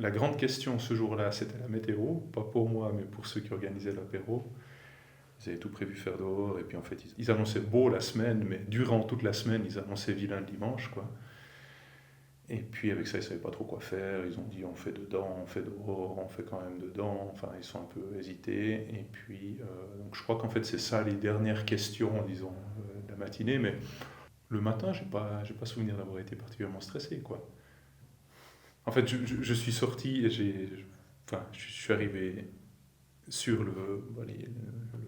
La grande question ce jour-là, c'était la météo, pas pour moi, mais pour ceux qui organisaient l'apéro. Ils avaient tout prévu faire dehors, et puis en fait, ils annonçaient beau la semaine, mais durant toute la semaine, ils annonçaient vilain le dimanche, quoi. Et puis avec ça, ils ne savaient pas trop quoi faire. Ils ont dit on fait dedans, on fait dehors, on fait quand même dedans. Enfin, ils sont un peu hésités. Et puis, donc je crois qu'en fait, c'est ça les dernières questions, disons, de la matinée. Mais le matin, j'ai pas souvenir d'avoir été particulièrement stressé, quoi. En fait, je suis sorti et enfin, je suis arrivé sur le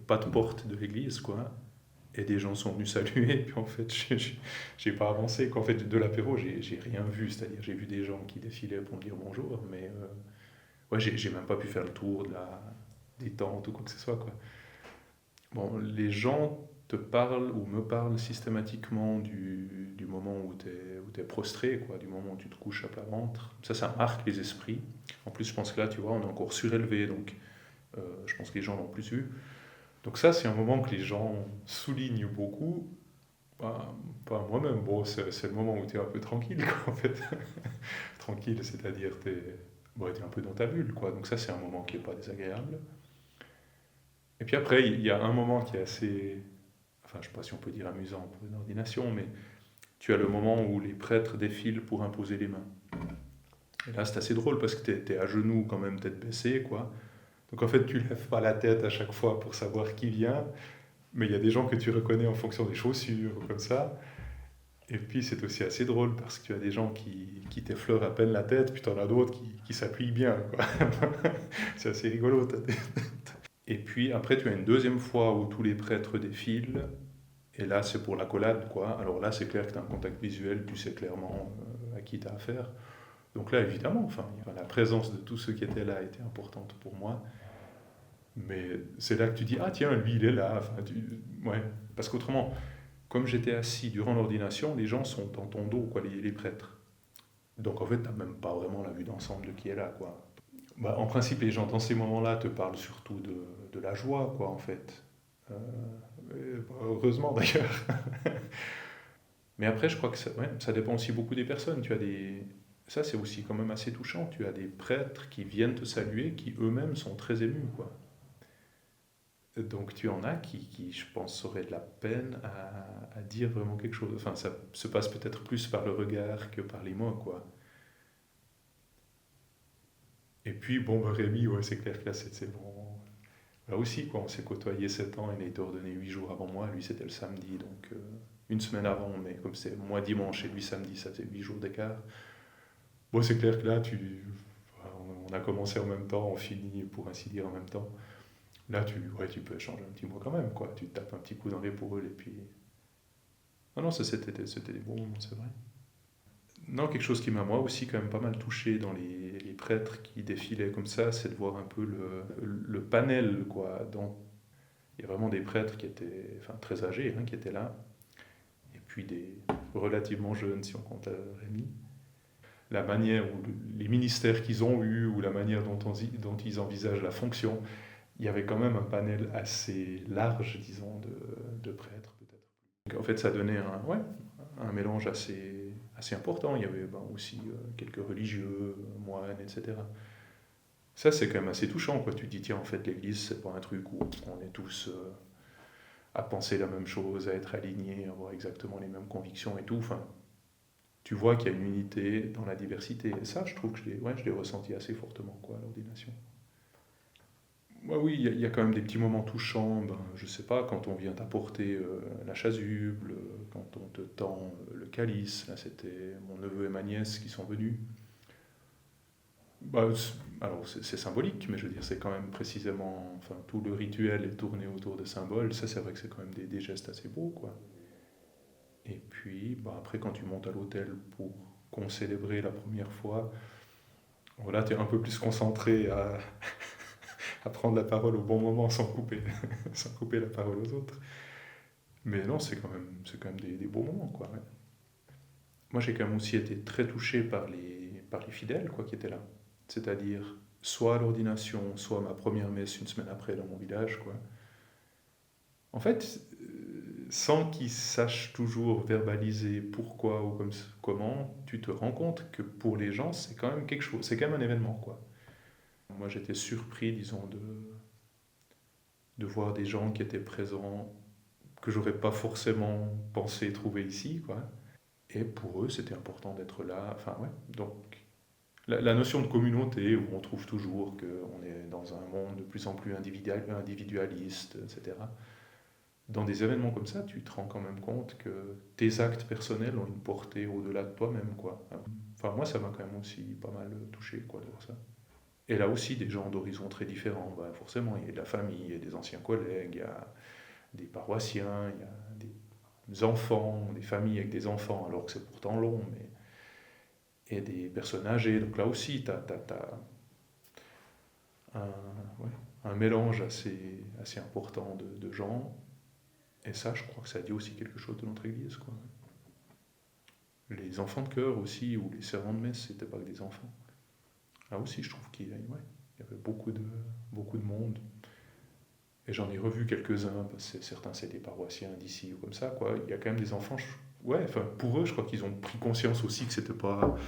pas de porte de l'église, quoi. Et des gens sont venus saluer, et puis en fait, j'ai pas avancé. Quoi. En fait, de l'apéro, j'ai rien vu, c'est-à-dire j'ai vu des gens qui défilaient pour me dire bonjour, mais ouais, j'ai même pas pu faire le tour des tentes ou quoi que ce soit. Quoi. Bon, les gens te parlent ou me parlent systématiquement du moment où tu es prostré, quoi, du moment où tu te couches à plat ventre. Ça marque les esprits. En plus, je pense que là, tu vois, on est encore surélevé, donc je pense que les gens l'ont plus vu. Donc ça, c'est un moment que les gens soulignent beaucoup. Pas moi-même, bon, c'est le moment où tu es un peu tranquille, quoi, en fait. Tranquille, c'est-à-dire tu es, bon, t'es un peu dans ta bulle, quoi. Donc ça, c'est un moment qui n'est pas désagréable. Et puis après, il y a un moment qui est assez, enfin, je ne sais pas si on peut dire amusant pour une ordination, mais tu as le moment où les prêtres défilent pour imposer les mains. Et là, c'est assez drôle parce que tu es à genoux quand même, tête baissée, quoi. Donc en fait, tu lèves pas la tête à chaque fois pour savoir qui vient, mais il y a des gens que tu reconnais en fonction des chaussures, comme ça. Et puis c'est aussi assez drôle parce que tu as des gens qui t'effleurent à peine la tête, puis tu en as d'autres qui s'appuient bien, quoi. C'est assez rigolo. Et puis après, tu as une deuxième fois où tous les prêtres défilent, et là c'est pour l'accolade, quoi. Alors là, c'est clair que tu as un contact visuel, tu sais clairement à qui tu as affaire. Donc là, évidemment, enfin, la présence de tous ceux qui étaient là était importante pour moi. Mais c'est là que tu dis, ah tiens, lui, il est là. Enfin, ouais. Parce qu'autrement, comme j'étais assis durant l'ordination, les gens sont dans ton dos, quoi, les prêtres. Donc en fait, tu n'as même pas vraiment la vue d'ensemble de qui est là, quoi. Bah, en principe, les gens dans ces moments-là te parlent surtout de la joie, quoi, en fait. Euh, heureusement d'ailleurs. Mais après, je crois que ouais, ça dépend aussi beaucoup des personnes. Tu as des... Ça, c'est aussi quand même assez touchant. Tu as des prêtres qui viennent te saluer, qui eux-mêmes sont très émus, quoi. Donc tu en as qui, je pense, auraient de la peine à dire vraiment quelque chose. Enfin, ça se passe peut-être plus par le regard que par les mots, quoi. Et puis, bon, bah, Rémi, ouais, c'est clair que là, c'est bon. Là aussi, quoi, on s'est côtoyé 7 ans, il a été ordonné 8 jours avant moi, lui c'était le samedi, donc une semaine avant, mais comme c'est moi dimanche et lui samedi, ça faisait 8 jours d'écart. Bon, c'est clair que là, on a commencé en même temps, on finit pour ainsi dire en même temps. Là, ouais, tu peux échanger un petit mot quand même, quoi. Tu te tapes un petit coup dans l'épaule et puis... Non, non, ça c'était des bons moments, c'est vrai. Non, quelque chose qui m'a moi aussi quand même pas mal touché dans les prêtres qui défilaient comme ça, c'est de voir un peu le panel, quoi. Donc, il y a vraiment des prêtres qui étaient enfin, très âgés, hein, qui étaient là, et puis des relativement jeunes, si on compte Rémi. La manière, ou les ministères qu'ils ont eus, ou la manière dont ils envisagent la fonction, il y avait quand même un panel assez large, disons, de prêtres, peut-être. Donc, en fait, ça donnait ouais, un mélange assez important. Il y avait ben, aussi quelques religieux, moines, etc. Ça, c'est quand même assez touchant, quoi. Tu te dis, tiens, en fait, l'Église, c'est pas un truc où on est tous à penser la même chose, à être alignés, à avoir exactement les mêmes convictions et tout. Enfin, tu vois qu'il y a une unité dans la diversité. Et ça, je trouve que je l'ai ressenti assez fortement, quoi, à l'ordination. Ouais, oui, il y a quand même des petits moments touchants. Ben, je sais pas, quand on vient t'apporter la chasuble, quand on te tend le calice. Là, c'était mon neveu et ma nièce qui sont venus. Bah, alors, c'est symbolique, mais je veux dire, c'est quand même précisément. Enfin, tout le rituel est tourné autour de symboles. Ça, c'est vrai que c'est quand même des gestes assez beaux, quoi. Et puis, bah, après, quand tu montes à l'hôtel pour concélébrer la première fois, voilà, tu es un peu plus concentré à prendre la parole au bon moment sans couper, sans couper la parole aux autres. Mais non, c'est quand même des beaux moments, quoi. Ouais. Moi, j'ai quand même aussi été très touché par les fidèles, quoi, qui étaient là. C'est-à-dire, soit à l'ordination, soit à ma première messe une semaine après dans mon village, quoi. En fait, sans qu'ils sachent toujours verbaliser pourquoi ou comment, tu te rends compte que pour les gens, c'est quand même quelque chose, c'est quand même un événement, quoi. Moi, j'étais surpris, disons, de voir des gens qui étaient présents que j'aurais pas forcément pensé trouver ici, quoi. Et pour eux, c'était important d'être là. Enfin, ouais. Donc, la notion de communauté, où on trouve toujours qu'on est dans un monde de plus en plus individualiste, etc. Dans des événements comme ça, tu te rends quand même compte que tes actes personnels ont une portée au-delà de toi-même, quoi. Enfin, moi, ça m'a quand même aussi pas mal touché, quoi, de voir ça. Et là aussi, des gens d'horizons très différents. Bah, forcément, il y a de la famille, il y a des anciens collègues, il y a des paroissiens, il y a des enfants, des familles avec des enfants, alors que c'est pourtant long, mais et des personnes âgées. Donc là aussi, tu as un, ouais, un mélange assez important de gens. Et ça, je crois que ça dit aussi quelque chose de notre Église, quoi. Les enfants de chœur aussi, ou les servants de messe, c'était pas que des enfants. Là aussi, je trouve qu'il y avait beaucoup de monde. Et j'en ai revu quelques-uns, parce que certains c'est des paroissiens d'ici ou comme ça, quoi. Il y a quand même des enfants, ouais, enfin, pour eux, je crois qu'ils ont pris conscience aussi que c'était pas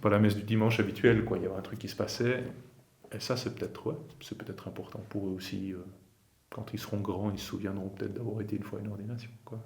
la messe du dimanche habituelle, quoi. Il y avait un truc qui se passait. Et ça, c'est peut-être important pour eux aussi. Quand ils seront grands, ils se souviendront peut-être d'avoir été une fois à une ordination, quoi.